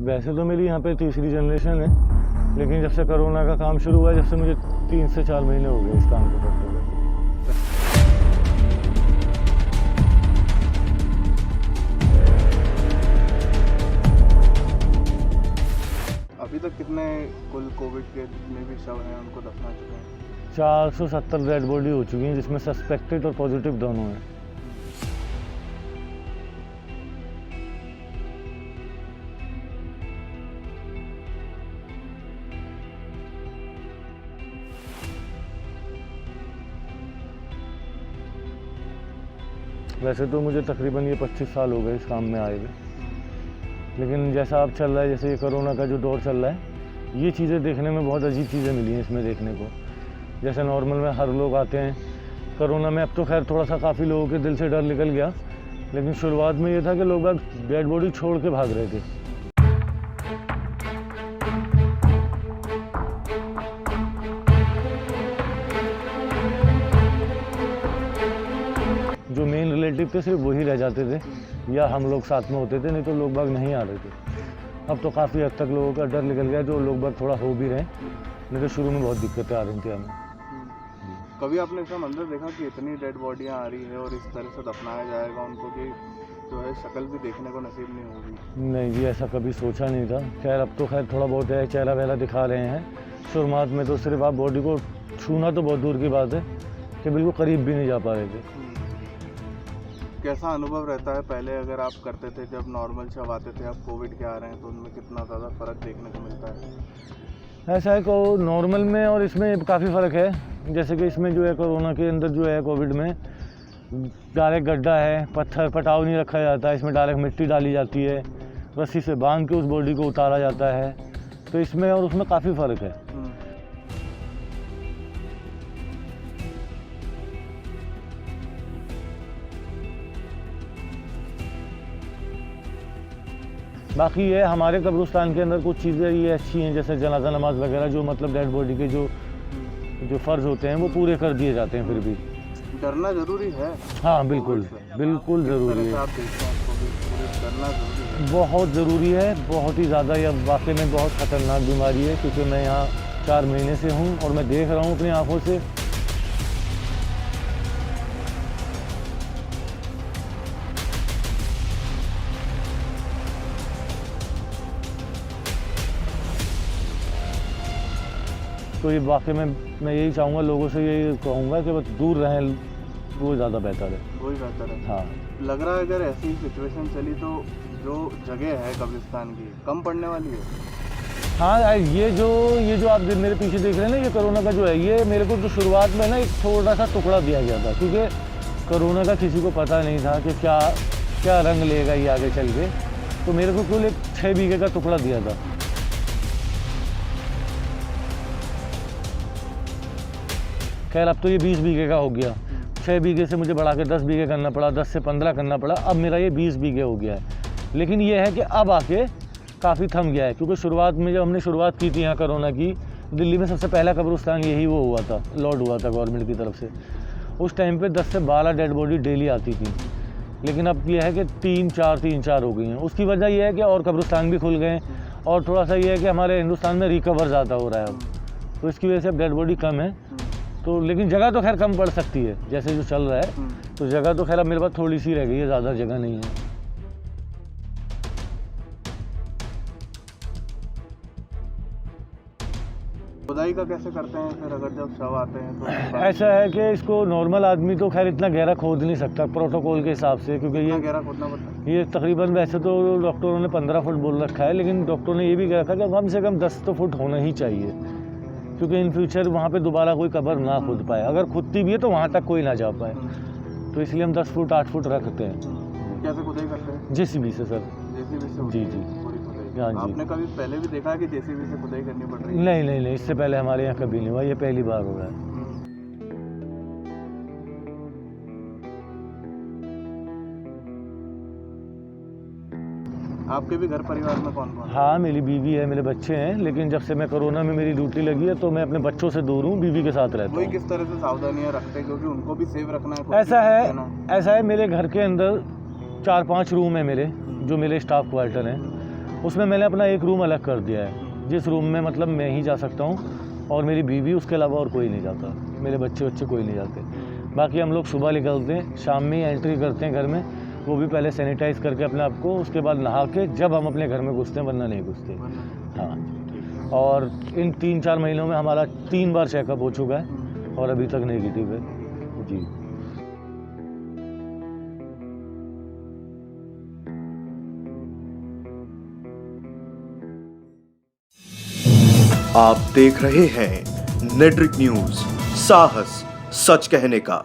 वैसे तो मेरी यहाँ पे तीसरी जनरेशन है, लेकिन जब से कोरोना का काम शुरू हुआ, जब से मुझे 3 से 4 महीने हो गए इस काम को करते हुए। अभी तक कितने कुल कोविड के जितने भी शव हैं उनको दफना चुके हैं? 470 डेड बॉडी हो चुकी हैं, जिसमें सस्पेक्टेड और पॉजिटिव दोनों हैं। वैसे तो मुझे तकरीबन ये 25 साल हो गए इस काम में आए हुए, लेकिन जैसा अब चल रहा है, जैसे ये कोरोना का जो दौर चल रहा है, ये चीज़ें देखने में बहुत अजीब चीज़ें मिली हैं इसमें देखने को। जैसे नॉर्मल में हर लोग आते हैं, कोरोना में अब तो खैर थोड़ा सा काफ़ी लोगों के दिल से डर निकल गया, लेकिन शुरुआत में ये था कि लोग डेड बॉडी छोड़ के भाग रहे थे। जो मेन रिलेटिव थे सिर्फ वही रह जाते थे, या हम लोग साथ में होते थे, नहीं तो लोग बाग नहीं आ रहे थे। अब तो काफ़ी हद तक लोगों का डर निकल गया, जो लोग बाग थोड़ा हो भी रहे, नहीं तो शुरू में बहुत दिक्कतें आ रही थी हमें। कभी आपने इसका मंजर देखा कि इतनी डेड बॉडियां आ रही है और इस तरह से दफनाया जाएगा उनको कि जो है शक्ल भी देखने को नसीब नहीं होगी? नहीं जी, ऐसा कभी सोचा नहीं था। खैर अब तो खैर थोड़ा बहुत है, चेहरा वहरा दिखा रहे हैं। शुरुआत में तो सिर्फ आप बॉडी को छूना तो बहुत दूर की बात है कि बिल्कुल करीब भी नहीं जा पा रहे थे। कैसा अनुभव रहता है पहले अगर आप करते थे, जब नॉर्मल शव आते थे, अब कोविड के आ रहे हैं, तो उनमें कितना ज़्यादा फ़र्क देखने को मिलता है? ऐसा है को नॉर्मल में और इसमें काफ़ी फ़र्क है। जैसे कि इसमें जो है कोरोना के अंदर जो है कोविड में डायरेक्ट गड्ढा है, पत्थर पटाव नहीं रखा जाता है, इसमें डायरेक्ट मिट्टी डाली जाती है, रस्सी से बांध के उस बॉडी को उतारा जाता है। तो इसमें और उसमें काफ़ी फ़र्क है। बाकी ये हमारे कब्रिस्तान के अंदर कुछ चीज़ें ये अच्छी हैं, जैसे जनाजा नमाज वगैरह, जो मतलब डेड बॉडी के जो फ़र्ज़ होते हैं वो पूरे कर दिए जाते हैं। फिर भी डरना ज़रूरी है? हाँ बिल्कुल, बिल्कुल ज़रूरी है। आप देखते हैं डरना ज़रूरी है, बहुत ज़रूरी है, बहुत ही ज़्यादा। यह वाकई में बहुत ख़तरनाक बीमारी है, क्योंकि मैं यहाँ 4 महीने से हूँ और मैं देख रहा हूँ अपनी आँखों से। तो ये वाकई में मैं यही चाहूँगा, लोगों से यही कहूँगा कि बस दूर रहें, वो ज़्यादा बेहतर है। वही बेहतर है। हाँ, लग रहा है अगर ऐसी सिचुएशन चली तो जो जगह है कब्रिस्तान की कम पड़ने वाली है। हाँ, ये जो आप मेरे पीछे देख रहे हैं ना, ये कोरोना का जो है, ये मेरे को तो शुरुआत में ना एक थोड़ा सा टुकड़ा दिया गया था, क्योंकि कोरोना का किसी को पता नहीं था कि क्या रंग लेगा ये आगे चल के। तो मेरे को कुल एक 6 बीघे का टुकड़ा दिया था। खैर अब तो ये 20 बीघे का हो गया। 6 बीघे से मुझे बढ़ा के 10 बीघे करना पड़ा, 10 से 15 करना पड़ा, अब मेरा ये 20 बीघे हो गया है। लेकिन ये है कि अब आके काफ़ी थम गया है, क्योंकि शुरुआत में जब हमने शुरुआत की थी यहाँ कोरोना की, दिल्ली में सबसे पहला कब्रिस्तान यही वो हुआ था, लॉट हुआ था गवर्नमेंट की तरफ से। उस टाइम पे 10 से 12 डेड बॉडी डेली आती थी, लेकिन अब ये है कि 3-4 हो गई हैं। उसकी वजह यह है कि और कब्रिस्तान भी खुल गए, और थोड़ा सा ये है कि हमारे हिंदुस्तान में रिकवर ज़्यादा हो रहा है अब, तो इसकी वजह से अब डेड बॉडी कम है। तो लेकिन जगह तो खैर कम पड़ सकती है, जैसे जो चल रहा है, तो जगह तो खैर अब मेरे पास थोड़ी सी रह गई है, ज़्यादा जगह नहीं है। खुदाई का कैसे करते हैं फिर अगर जब शव आते हैं तो? ऐसा है कि इसको नॉर्मल आदमी तो खैर इतना गहरा खोद नहीं सकता प्रोटोकॉल के हिसाब से, क्योंकि ये गहरा खोदना पड़ता है। ये तकरीबन, वैसे तो डॉक्टरों ने 15 फुट बोल रखा है, लेकिन डॉक्टरों ने ये भी कह रखा है कि कम से कम 10 तो फुट होना ही चाहिए, क्योंकि इन फ्यूचर वहाँ पे दोबारा कोई कब्र ना खुद पाए। अगर खुदती भी है तो वहाँ तक कोई ना जा पाए, तो इसलिए हम 10 फुट 8 फुट रखते हैं। कैसे खुदाई करते हैं? जेसीबी से सर। जेसीबी से? जी जी। हाँ जी। आपने कभी पहले भी देखा कि जेसीबी से खुदाई करनी पड़ रही है? नहीं, इससे पहले हमारे यहाँ कभी नहीं हुआ, ये पहली बार हो रहा है। आपके भी घर परिवार में कौन कौन? हाँ, मेरी बीवी है, मेरे बच्चे हैं, लेकिन जब से मैं कोरोना में मेरी ड्यूटी लगी है तो मैं अपने बच्चों से दूर हूँ, बीवी के साथ रहता हूँ। किस तरह से सावधानियाँ रखते हैं, क्योंकि उनको भी सेफ रखना है? ऐसा है मेरे घर के अंदर 4-5 रूम है मेरे, जो मेरे स्टाफ क्वार्टर हैं, उसमें मैंने अपना एक रूम अलग कर दिया है, जिस रूम में मतलब मैं ही जा सकता हूँ और मेरी बीवी, उसके अलावा और कोई नहीं जाता, मेरे बच्चे कोई नहीं जाते। बाकी हम लोग सुबह निकलते हैं, शाम में ही एंट्री करते हैं घर में, वो भी पहले सैनिटाइज़ करके अपने आप को, उसके बाद नहा के जब हम अपने घर में घुसते हैं, वरना नहीं घुसते। हाँ, और इन 3-4 महीनों में हमारा 3 बार चेकअप हो चुका है और अभी तक नेगेटिव है जी। आप देख रहे हैं नेट्रिक न्यूज, साहस सच कहने का।